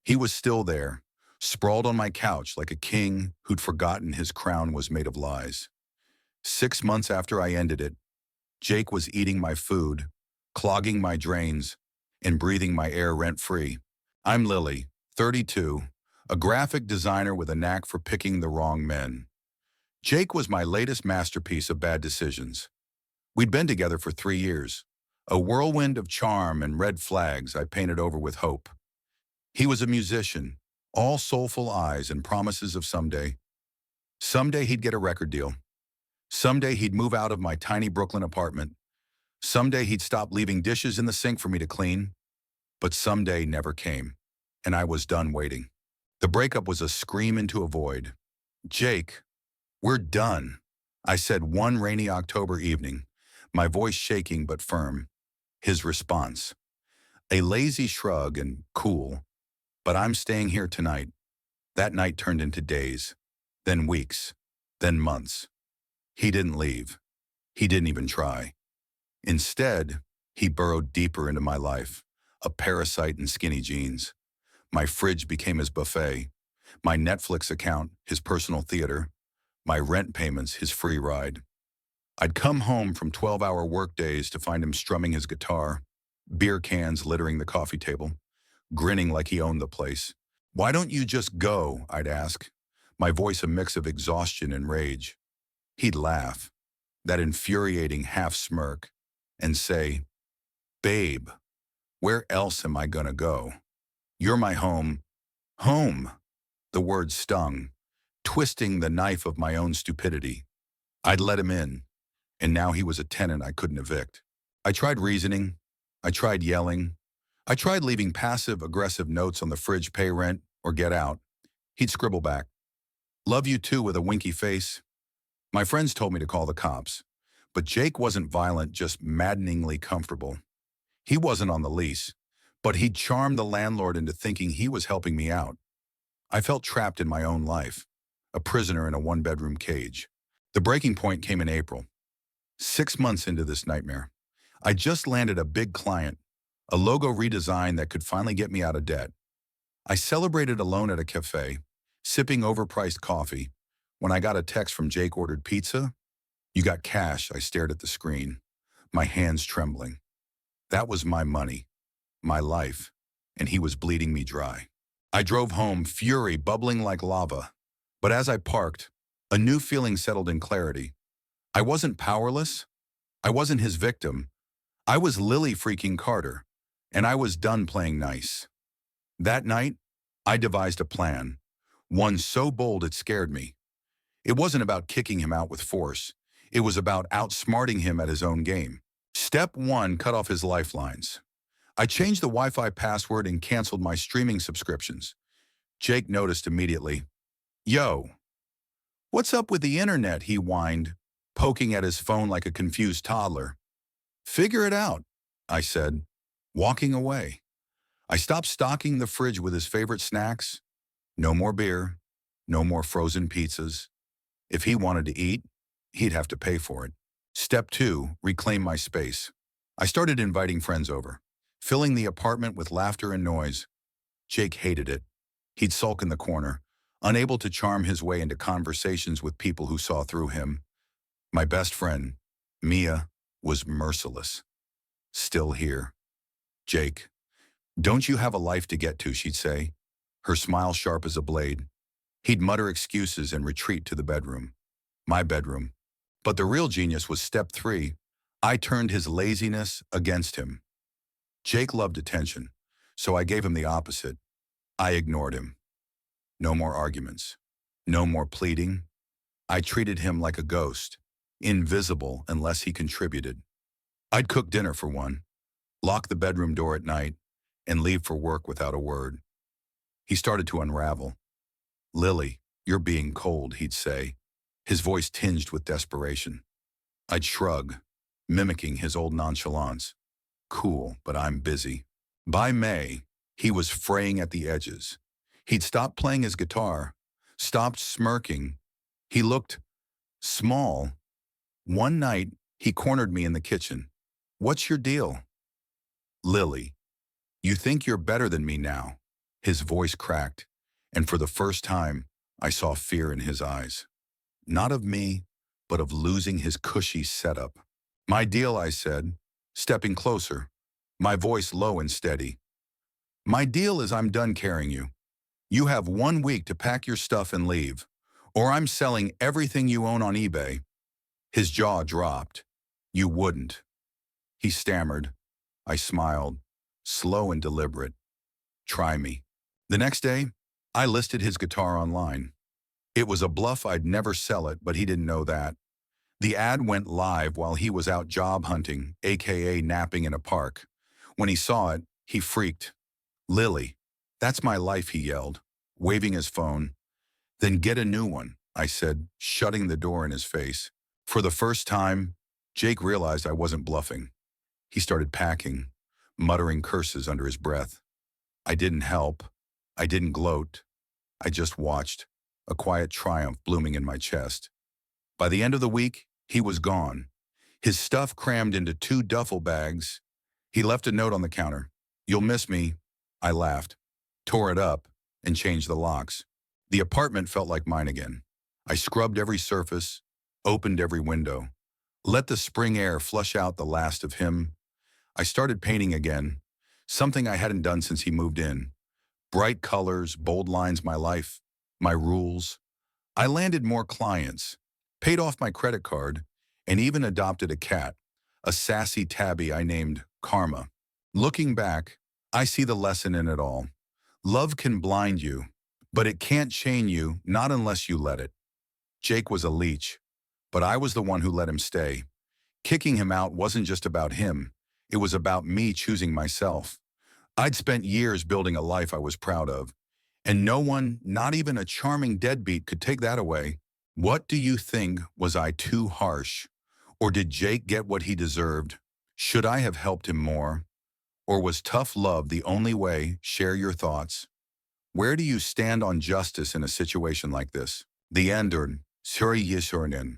He was still there, sprawled on my couch like a king who'd forgotten his crown was made of lies. 6 months after I ended it, Jake was eating my food, clogging my drains, and breathing my air rent-free. I'm Lily, 32, a graphic designer with a knack for picking the wrong men. Jake was my latest masterpiece of bad decisions. We'd been together for 3 years, a whirlwind of charm and red flags I painted over with hope. He was a musician, all soulful eyes and promises of someday. Someday he'd get a record deal. Someday he'd move out of my tiny Brooklyn apartment. Someday he'd stop leaving dishes in the sink for me to clean. But someday never came, and I was done waiting. The breakup was a scream into a void. Jake, we're done, I said one rainy October evening, my voice shaking but firm. His response, a lazy shrug and cool, but I'm staying here tonight. That night turned into days, then weeks, then months. He didn't leave. He didn't even try. Instead, he burrowed deeper into my life, a parasite in skinny jeans. My fridge became his buffet, my Netflix account his personal theater, my rent payments his free ride. I'd come home from 12-hour workdays to find him strumming his guitar, beer cans littering the coffee table, grinning like he owned the place. Why don't you just go, I'd ask, my voice a mix of exhaustion and rage. He'd laugh, that infuriating half smirk, and say, babe, where else am I gonna go? You're my home. Home! The word stung, twisting the knife of my own stupidity. I'd let him in, and now he was a tenant I couldn't evict. I tried reasoning. I tried yelling. I tried leaving passive-aggressive notes on the fridge, pay rent or get out. He'd scribble back, love you too, with a winky face. My friends told me to call the cops, but Jake wasn't violent, just maddeningly comfortable. He wasn't on the lease, but he'd charmed the landlord into thinking he was helping me out. I felt trapped in my own life, a prisoner in a one-bedroom cage. The breaking point came in April. 6 months into this nightmare, I just landed a big client, a logo redesign that could finally get me out of debt. I celebrated alone at a cafe, sipping overpriced coffee, when I got a text from Jake. Ordered pizza? You got cash? I stared at the screen, my hands trembling. That was my money, my life, and he was bleeding me dry. I drove home, fury bubbling like lava. But as I parked, a new feeling settled in clarity. I wasn't powerless. I wasn't his victim. I was Lily freaking Carter, and I was done playing nice. That night, I devised a plan, one so bold it scared me. It wasn't about kicking him out with force. It was about outsmarting him at his own game. Step 1, cut off his lifelines. I changed the Wi-Fi password and canceled my streaming subscriptions. Jake noticed immediately. Yo, what's up with the internet? He whined, poking at his phone like a confused toddler. Figure it out, I said, walking away. I stopped stocking the fridge with his favorite snacks. No more beer, no more frozen pizzas. If he wanted to eat, he'd have to pay for it. Step 2, reclaim my space. I started inviting friends over, filling the apartment with laughter and noise. Jake hated it. He'd sulk in the corner, unable to charm his way into conversations with people who saw through him. My best friend, Mia, was merciless. Still here. Jake, don't you have a life to get to, she'd say, her smile sharp as a blade. He'd mutter excuses and retreat to the bedroom. My bedroom. But the real genius was step 3. I turned his laziness against him. Jake loved attention, so I gave him the opposite. I ignored him. No more arguments. No more pleading. I treated him like a ghost, invisible unless he contributed. I'd cook dinner for one, lock the bedroom door at night, and leave for work without a word. He started to unravel. Lily, you're being cold, he'd say, his voice tinged with desperation. I'd shrug, mimicking his old nonchalance. Cool, but I'm busy. By May, he was fraying at the edges. He'd stopped playing his guitar, stopped smirking. He looked small. One night, he cornered me in the kitchen. What's your deal? Lily, you think you're better than me now. His voice cracked, and for the first time, I saw fear in his eyes. Not of me, but of losing his cushy setup. My deal, I said, stepping closer, my voice low and steady. My deal is I'm done carrying you. You have 1 week to pack your stuff and leave, or I'm selling everything you own on eBay. His jaw dropped. You wouldn't. He stammered. I smiled, slow and deliberate. Try me. The next day, I listed his guitar online. It was a bluff. I'd never sell it, but he didn't know that. The ad went live while he was out job hunting, aka napping in a park. When he saw it, he freaked. Lily, that's my life, he yelled, waving his phone. Then get a new one, I said, shutting the door in his face. For the first time, Jake realized I wasn't bluffing. He started packing, muttering curses under his breath. I didn't help. I didn't gloat. I just watched, a quiet triumph blooming in my chest. By the end of the week, he was gone. His stuff crammed into 2 duffel bags. He left a note on the counter. You'll miss me. I laughed, tore it up, and changed the locks. The apartment felt like mine again. I scrubbed every surface, opened every window, let the spring air flush out the last of him. I started painting again, something I hadn't done since he moved in. Bright colors, bold lines, my life, my rules. I landed more clients, paid off my credit card, and even adopted a cat, a sassy tabby I named Karma. Looking back, I see the lesson in it all. Love can blind you, but it can't chain you, not unless you let it. Jake was a leech, but I was the one who let him stay. Kicking him out wasn't just about him. It was about me choosing myself. I'd spent years building a life I was proud of, and no one, not even a charming deadbeat, could take that away. What do you think? Was I too harsh? Or did Jake get what he deserved? Should I have helped him more? Or was tough love the only way? Share your thoughts. Where do you stand on justice in a situation like this? The end or Suri Yisurin.